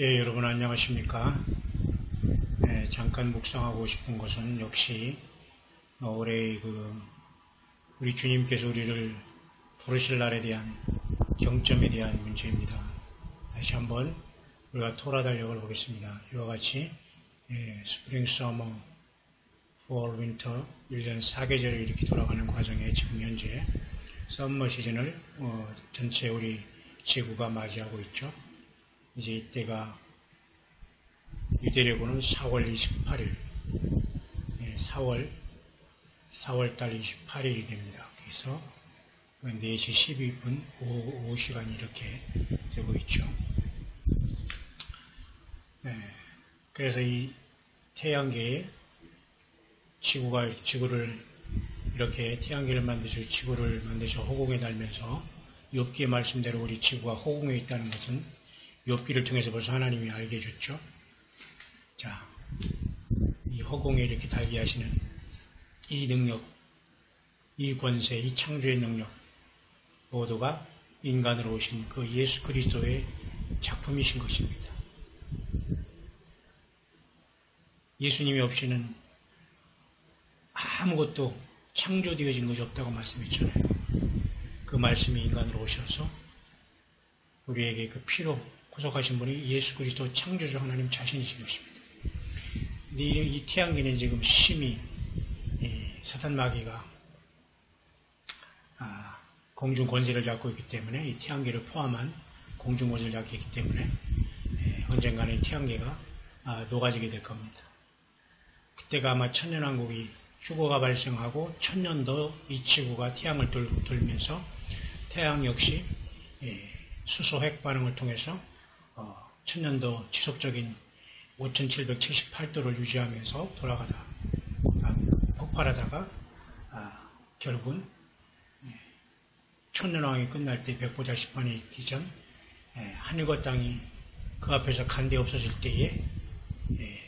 예, 여러분 안녕하십니까? 잠깐 묵상하고 싶은 것은 역시 올해 우리 주님께서 우리를 부르실 날에 대한 경점에 대한 문제입니다. 다시 한번 우리가 토라 달력을 보겠습니다. 이와 같이 스프링, 서머, 폴, 윈터 1년 4계절을 이렇게 돌아가는 과정에 지금 현재 썸머 시즌을 전체 우리 지구가 맞이하고 있죠. 이제 이때가 유대력으로는 4월 28일, 4월달 28일이 됩니다. 그래서 4시 12분 오후 시간이 이렇게 되고 있죠. 그래서 이 태양계에 지구를 이렇게 태양계를 만드시고 지구를 만드셔 허공에 달면서 욥기의 말씀대로 우리 지구가 허공에 있다는 것은 욥기를 통해서 벌써 하나님이 알게 해줬죠. 자, 이 허공에 이렇게 달게 하시는 이 능력, 이 권세, 이 창조의 능력 모두가 인간으로 오신 그 예수 그리스도의 작품이신 것입니다. 예수님이 없이는 아무것도 창조되어진 것이 없다고 말씀했잖아요. 그 말씀이 인간으로 오셔서 우리에게 그 피로 구속하신 분이 예수 그리스도 창조주 하나님 자신이신 것입니다. 이 태양계는 지금 심히 사탄 마귀가 공중 권세를 잡고 있기 때문에 이 태양계를 포함한 공중 권세를 잡고 있기 때문에 언젠가는 이 태양계가 녹아지게 될 겁니다. 그때가 아마 천년왕국이 휴거가 발생하고 천년 더 이 지구가 태양을 돌면서 태양 역시 수소 핵 반응을 통해서 천년 더 지속적인 5778도를 유지하면서 돌아가다 폭발하다가 결국은 천년왕이 끝날 때 백보자식반이 있기 전 하늘과 땅이 그 앞에서 간대 없어질 때에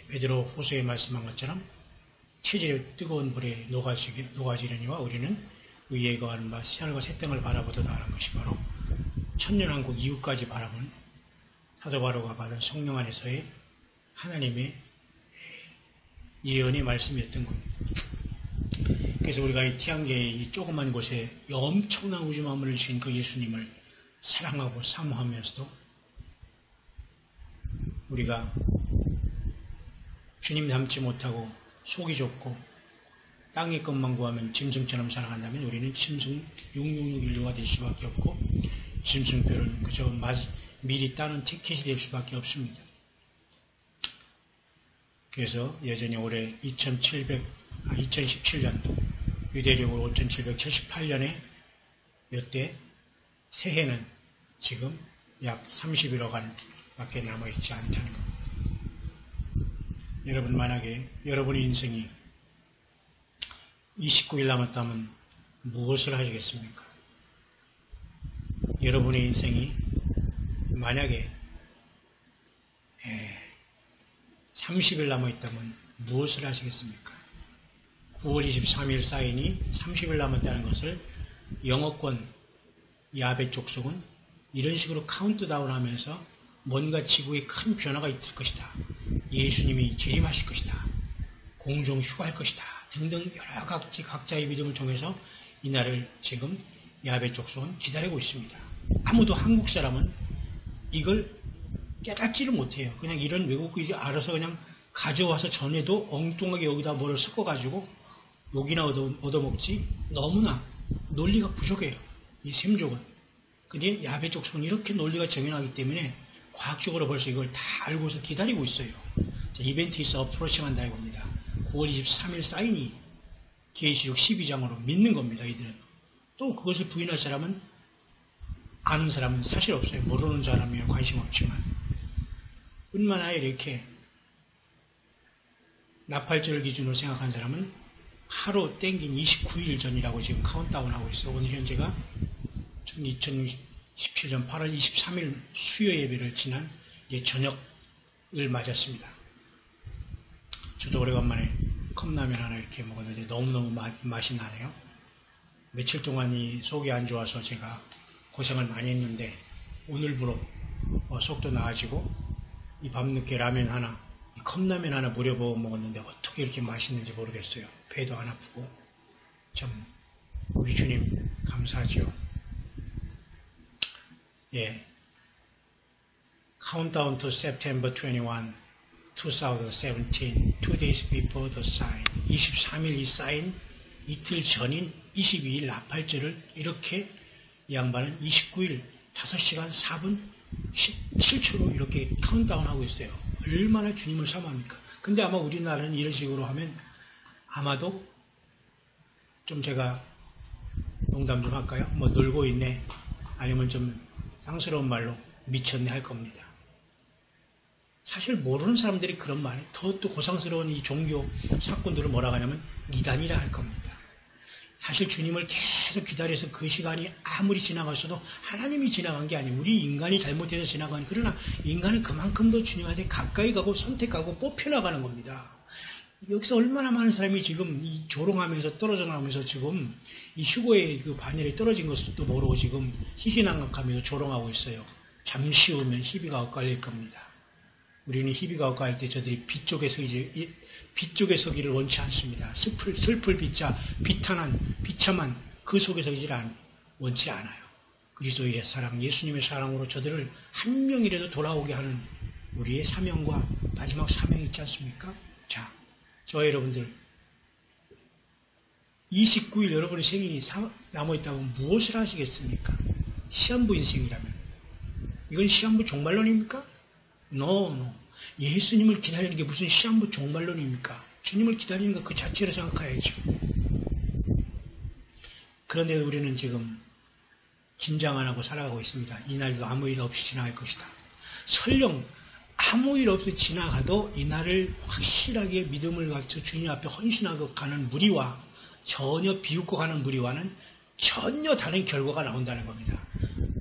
베드로 후서에 말씀한 것처럼 체질의 뜨거운 불에 녹아지려니와 우리는 위에 거하는 바 새하늘과 새 땅을 바라보도다 하는 것이 바로 천년왕국 이후까지 바라본 사도 바로가 받은 성령 안에서의 하나님의 예언의 말씀이었던 겁니다. 그래서 우리가 이 태양계의 이 조그만 곳에 엄청난 우주 만물을 지은 그 예수님을 사랑하고 사모하면서도 우리가 주님 닮지 못하고 속이 좁고 땅의 것만 구하면 짐승처럼 살아간다면 우리는 짐승 6661류가 될 수밖에 없고 짐승표는 그저 미리 따는 티켓이 될 수밖에 없습니다. 그래서 여전히 올해 2017년도 유대력으로 5778년에 몇대 새해는 지금 약 31억 원 밖에 남아있지 않다는 겁니다. 여러분 만약에 여러분의 인생이 29일 남았다면 무엇을 하시겠습니까? 여러분의 인생이 만약에 30일 남아있다면 무엇을 하시겠습니까? 9월 23일 사인이 30일 남았다는 것을 영어권 야베 족속은 이런 식으로 카운트다운 하면서 뭔가 지구에 큰 변화가 있을 것이다. 예수님이 재림하실 것이다. 공중 휴가할 것이다. 등등 여러 가지 각자의 믿음을 통해서 이날을 지금 야베 족속은 기다리고 있습니다. 아무도 한국 사람은 이걸 깨닫지를 못해요. 그냥 이런 외국인이 알아서 그냥 가져와서 전에도 엉뚱하게 여기다 뭐를 섞어가지고 욕이나 얻어먹지 너무나 논리가 부족해요. 이 셈족은. 근데 야베 족속은 이렇게 논리가 정연하기 때문에 과학적으로 벌써 이걸 다 알고서 기다리고 있어요. 자, 이벤트 있어 어프로칭 한다 이겁니다. 9월 23일 사인이 계시록 12장으로 믿는 겁니다. 이들은. 또 그것을 부인할 사람은 아는 사람은 사실 없어요. 모르는 사람이면 관심 없지만. 뿐만 아니라 이렇게 나팔절을 기준으로 생각한 사람은 하루 땡긴 29일 전이라고 지금 카운트다운하고 있어요. 오늘 현재가 2017년 8월 23일 수요 예배를 지난 저녁을 맞았습니다. 저도 오래간만에 컵라면 하나 이렇게 먹었는데 너무너무 맛이 나네요. 며칠 동안 이 속이 안 좋아서 제가 고생을 많이 했는데 오늘부로 속도 나아지고 이 밤늦게 라면 하나, 이 컵라면 하나 무려보고 먹었는데 어떻게 이렇게 맛있는지 모르겠어요. 배도 안 아프고. 참 우리 주님 감사하죠. 예. Countdown to September 21, 2017, 2 days before the sign. 23일 이 사인, 이틀 전인 22일 나팔절을 이렇게 이 양반은 29일 5시간 4분 17초로 이렇게 카운트다운하고 있어요. 얼마나 주님을 사모합니까? 근데 아마 우리나라는 이런 식으로 하면 아마도 좀 제가 농담 좀 할까요? 뭐 놀고 있네, 아니면 좀 쌍스러운 말로 미쳤네 할 겁니다. 사실 모르는 사람들이 그런 말, 더 또 고상스러운 이 종교 사건들을 뭐라고 하냐면 이단이라 할 겁니다. 사실 주님을 계속 기다려서 그 시간이 아무리 지나갔어도 하나님이 지나간 게 아니에요. 우리 인간이 잘못해서 지나간, 그러나 인간은 그만큼 더 주님한테 가까이 가고 선택하고 뽑혀나가는 겁니다. 여기서 얼마나 많은 사람이 지금 이 조롱하면서 떨어져 나오면서 지금 이 휴거의 그 반열에 떨어진 것도 모르고 지금 희희낙낙하면서 조롱하고 있어요. 잠시 후면 희비가 엇갈릴 겁니다. 우리는 희비가 엇갈릴 때 저들이 빛 쪽에 서기를 원치 않습니다. 슬플 빛자, 비탄한, 비참한 그 속에 서기를 원치 않아요. 그리스도의 사랑, 예수님의 사랑으로 저들을 한 명이라도 돌아오게 하는 우리의 사명과 마지막 사명이 있지 않습니까? 자, 저 여러분들 29일 여러분의 생이 남아있다면 무엇을 하시겠습니까? 시한부 인생이라면. 이건 시한부 종말론입니까? No. 예수님을 기다리는 게 무슨 시한부 종말론입니까? 주님을 기다리는 것 그 자체로 생각해야죠. 그런데 우리는 지금 긴장 안 하고 살아가고 있습니다. 이날도 아무 일 없이 지나갈 것이다. 설령 아무 일 없이 지나가도 이날을 확실하게 믿음을 갖춰 주님 앞에 헌신하고 가는 무리와 전혀 비웃고 가는 무리와는 전혀 다른 결과가 나온다는 겁니다.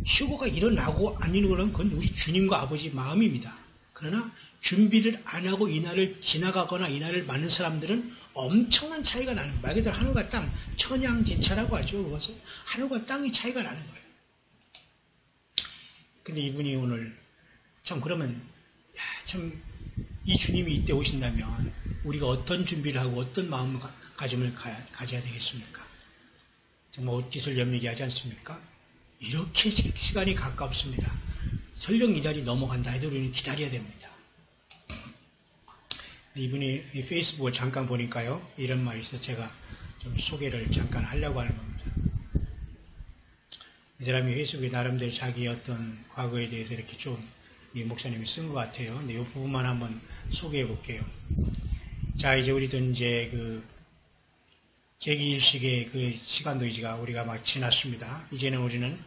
휴거가 일어나고 안 일어나는 건 우리 주님과 아버지 마음입니다. 그러나 준비를 안 하고 이날을 지나가거나 이날을 맞는 사람들은 엄청난 차이가 나는, 말 그대로 하늘과 땅, 천양지차라고 하죠. 그것은 하늘과 땅의 차이가 나는 거예요. 근데 이분이 오늘 참 그러면 참 이 주님이 이때 오신다면 우리가 어떤 준비를 하고 어떤 마음가짐을 가져야 되겠습니까? 정말 옷깃을 연미게 하지 않습니까? 이렇게 시간이 가깝습니다. 설령 이 달이 넘어간다 해도 우리는 기다려야 됩니다. 이분이 페이스북을 잠깐 보니까요, 이런 말이 있어서 제가 좀 소개를 잠깐 하려고 하는 겁니다. 이 사람이 페이스북에 나름대로 자기의 어떤 과거에 대해서 이렇게 좀 이 목사님이 쓴 것 같아요. 근데 이 부분만 한번 소개해 볼게요. 자, 이제 우리도 이제 그 계기일식의 그 시간도 이제 우리가 막 지났습니다. 이제는 우리는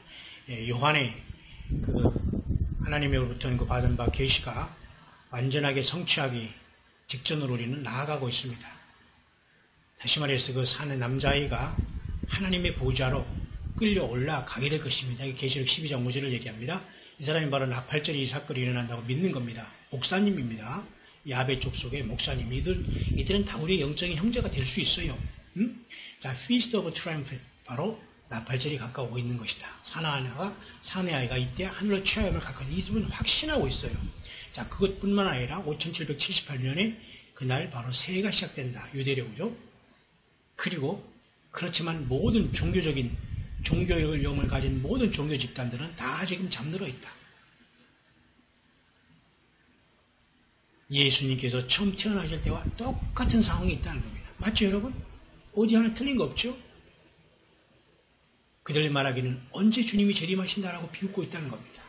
요한의 그 하나님으로부터 그 받은 바 계시가 완전하게 성취하기 직전으로 우리는 나아가고 있습니다. 다시 말해서 그 사는 남자아이가 하나님의 보좌로 끌려 올라가게 될 것입니다. 계시록 12장 5절을 얘기합니다. 이 사람이 바로 나팔절에 이 사건이 일어난다고 믿는 겁니다. 목사님입니다. 야베 족속의 목사님. 이들은 다 우리의 영적인 형제가 될 수 있어요. 자, Feast of Trumpet, 바로 나팔절이 가까우고 있는 것이다. 사내 아이가 이때 하늘로 취하임을 가까이, 이분은 확신하고 있어요. 자, 그것뿐만 아니라 5778년에 그날 바로 새해가 시작된다. 유대력이죠. 그리고 그렇지만 모든 종교형을 가진 모든 종교 집단들은 다 지금 잠들어 있다. 예수님께서 처음 태어나실 때와 똑같은 상황이 있다는 겁니다. 맞죠, 여러분? 어디 하나 틀린 거 없죠? 그들이 말하기는 언제 주님이 재림하신다라고 비웃고 있다는 겁니다.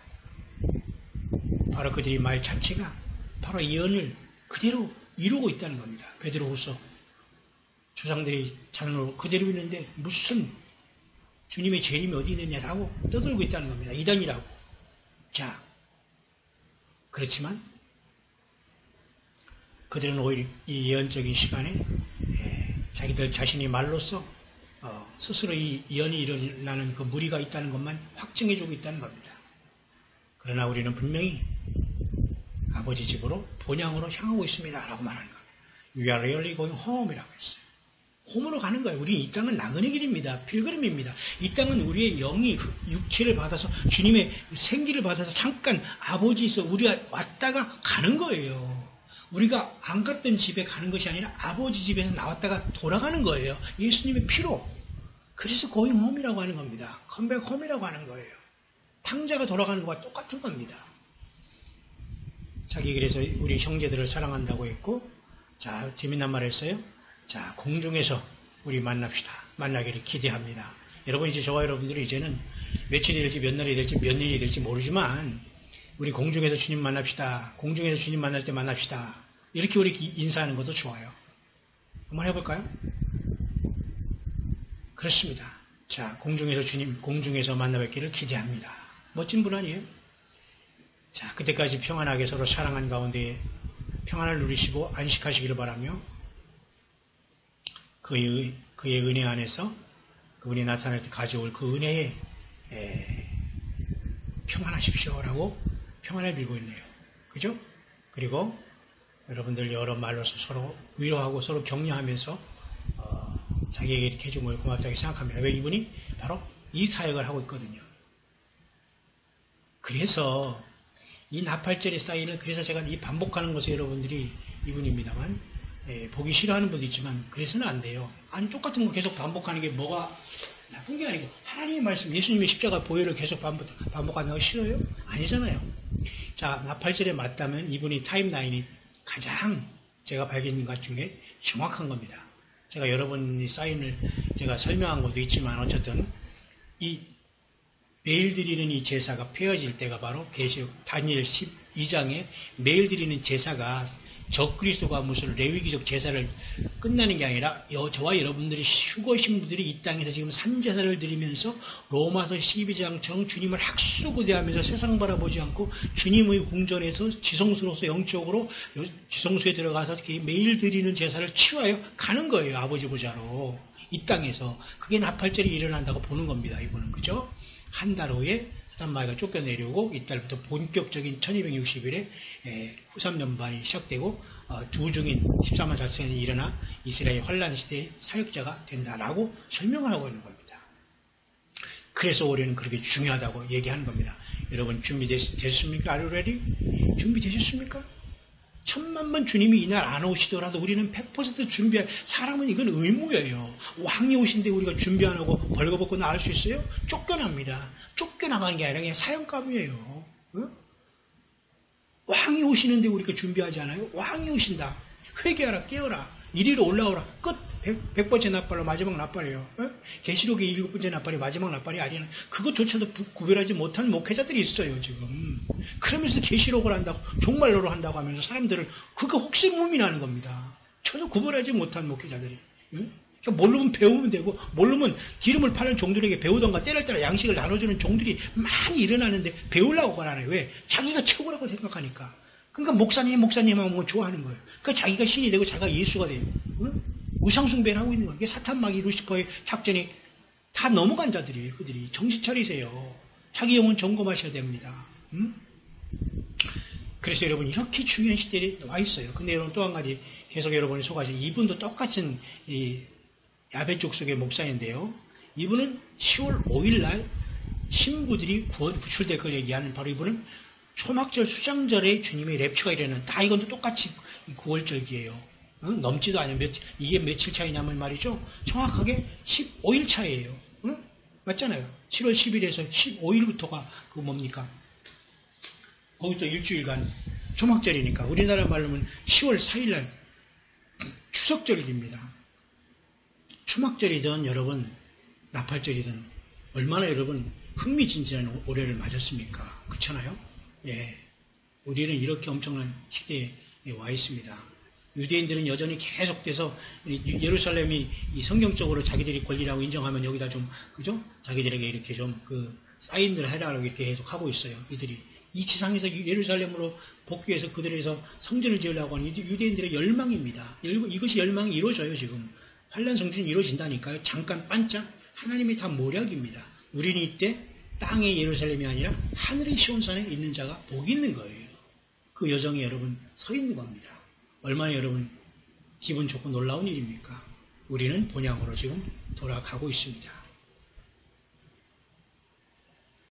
바로 그들이 말 자체가 바로 예언을 그대로 이루고 있다는 겁니다. 베드로후서 조상들이 자랑으로 그대로 있는데 무슨 주님의 재림이 어디 있느냐라고 떠들고 있다는 겁니다. 이단이라고. 자, 그렇지만 그들은 오히려 이 예언적인 시간에 자기들 자신의 말로써 스스로 이 예언이 일어나는 그 무리가 있다는 것만 확증해주고 있다는 겁니다. 그러나 우리는 분명히 아버지 집으로 본향으로 향하고 있습니다. 라고 말하는 겁니다. We are really going home 이라고 했어요. 홈으로 가는 거예요. 우리 이 땅은 나그네 길입니다. 필그림입니다. 이 땅은 우리의 영이 육체를 받아서 주님의 생기를 받아서 잠깐 아버지에서 우리가 왔다가 가는 거예요. 우리가 안 갔던 집에 가는 것이 아니라 아버지 집에서 나왔다가 돌아가는 거예요. 예수님의 피로. 그래서 going home이라고 하는 겁니다. 컴백 홈이라고 하는 거예요. 탕자가 돌아가는 것과 똑같은 겁니다. 자기 그래서 우리 형제들을 사랑한다고 했고, 자, 재미난 말 했어요. 자, 공중에서 우리 만납시다. 만나기를 기대합니다. 여러분, 이제 저와 여러분들이 이제는 며칠이 될지 몇 날이 될지 몇 년이 될지 모르지만, 우리 공중에서 주님 만납시다. 공중에서 주님 만날 때 만납시다. 이렇게 우리 인사하는 것도 좋아요. 한번 해볼까요? 그렇습니다. 자, 공중에서 주님, 공중에서 만나뵙기를 기대합니다. 멋진 분 아니에요? 자, 그때까지 평안하게 서로 사랑한 가운데 평안을 누리시고 안식하시기를 바라며 그의 은혜 안에서 그분이 나타날 때 가져올 그 은혜에 평안하십시오라고 평안을 빌고 있네요. 그죠? 그리고 여러분들 여러 말로서 서로 위로하고 서로 격려하면서 자기에게 이렇게 해준 걸 고맙다고 생각합니다. 왜 이분이 바로 이 사역을 하고 있거든요. 그래서 이 나팔절의 사인은 그래서 제가 이 반복하는 것에 여러분들이 이분입니다만 보기 싫어하는 분도 있지만 그래서는 안 돼요. 아니 똑같은 거 계속 반복하는 게 뭐가 나쁜 게 아니고 하나님의 말씀 예수님의 십자가 보혈을 계속 반복하는 거 싫어요? 아니잖아요. 자, 나팔절에 맞다면 이분이 타임라인이 가장 제가 발견한 것 중에 정확한 겁니다. 제가 여러분이 사인을 제가 설명한 것도 있지만 어쨌든 이 매일 드리는 이 제사가 폐허질 때가 바로 계시록 다니엘 12장에 매일 드리는 제사가 적그리스도가 무슨 레위기적 제사를 끝나는 게 아니라 저와 여러분들이 휴거신 분들이 이 땅에서 지금 산제사를 드리면서 로마서 12장처럼 주님을 학수고대하면서 세상 바라보지 않고 주님의 궁전에서 지성소로서 영적으로 지성소에 들어가서 매일 드리는 제사를 치유하여 가는 거예요. 아버지 보좌로. 이 땅에서. 그게 나팔절이 일어난다고 보는 겁니다. 이분은. 그죠? 한 달 후에 사단마귀가 쫓겨내려고 이달부터 본격적인 1260일에 후삼연반이 시작되고 두 중인 14만 4천이 일어나 이스라엘 환란 시대의 사역자가 된다라고 설명을 하고 있는 겁니다. 그래서 올해는 그렇게 중요하다고 얘기하는 겁니다. 여러분 준비되셨습니까? Are you ready? 준비되셨습니까? 1000만 주님이 이날 안 오시더라도 우리는 100% 준비할, 사람은 이건 의무예요. 왕이 오신데 우리가 준비 안 하고 벌거벗고 나갈 수 있어요? 쫓겨납니다. 쫓겨나가는 게 아니라 그냥 사형감이에요. 응? 왕이 오시는데 우리가 준비하지 않아요? 왕이 오신다. 회개하라, 깨어라. 이리로 올라오라. 끝. 100번째 나팔로 마지막 나팔이에요. 계시록의 7번째 나팔이 마지막 나팔이 아니라 그것조차도 구별하지 못한 목회자들이 있어요, 지금. 그러면서 계시록을 한다고, 종말로로 한다고 하면서 사람들을, 그거 혹시 무민하는 겁니다. 전혀 구별하지 못한 목회자들이. 그러니까 모르면 배우면 되고, 모르면 기름을 파는 종들에게 배우던가 때를 따라 양식을 나눠주는 종들이 많이 일어나는데 배우려고 하나요? 왜? 자기가 최고라고 생각하니까. 그러니까 목사님 하면 좋아하는 거예요. 그러니까 자기가 신이 되고 자기가 예수가 돼요. 우상숭배를 하고 있는 거예요. 이게 사탄마귀 루시퍼의 작전이 다 넘어간 자들이에요. 그들이. 정신 차리세요. 자기 영혼 점검하셔야 됩니다. 그래서 여러분 이렇게 중요한 시대에 와 있어요. 근데 여러분 또 한 가지 계속 여러분이 속아서 이분도 똑같은 이 야베 족속의 목사인데요. 이분은 10월 5일 날 신부들이 구출될 걸 얘기하는 바로 이분은 초막절 수장절에 주님의 랩처가 일어나는 다 이건 똑같이 9월절기예요. 넘지도 않아요. 이게 며칠 차이냐면 말이죠. 정확하게 15일 차이에요. 맞잖아요. 7월 10일에서 15일부터가 그 뭡니까? 거기서 일주일간 초막절이니까 우리나라 말로는 10월 4일날 추석절입니다. 초막절이든 여러분 나팔절이든 얼마나 여러분 흥미진진한 올해를 맞았습니까? 그렇잖아요? 예, 우리는 이렇게 엄청난 시대에 와 있습니다. 유대인들은 여전히 계속돼서 예루살렘이 성경적으로 자기들이 권리라고 인정하면 여기다 좀 그죠? 자기들에게 이렇게 좀 그 사인을 해라라고 이렇게 계속 하고 있어요. 이들이 이 지상에서 예루살렘으로 복귀해서 그들에서 성전을 지으려고 하는 유대인들의 열망입니다. 이것이 열망이 이루어져요. 지금 환란 성전이 이루어진다니까요. 잠깐 반짝 하나님이 다 모략입니다. 우리는 이때 땅의 예루살렘이 아니라 하늘의 시온산에 있는 자가 복이 있는 거예요. 그 여정에 여러분 서 있는 겁니다. 얼마나 여러분 기분 좋고 놀라운 일입니까? 우리는 본향으로 지금 돌아가고 있습니다.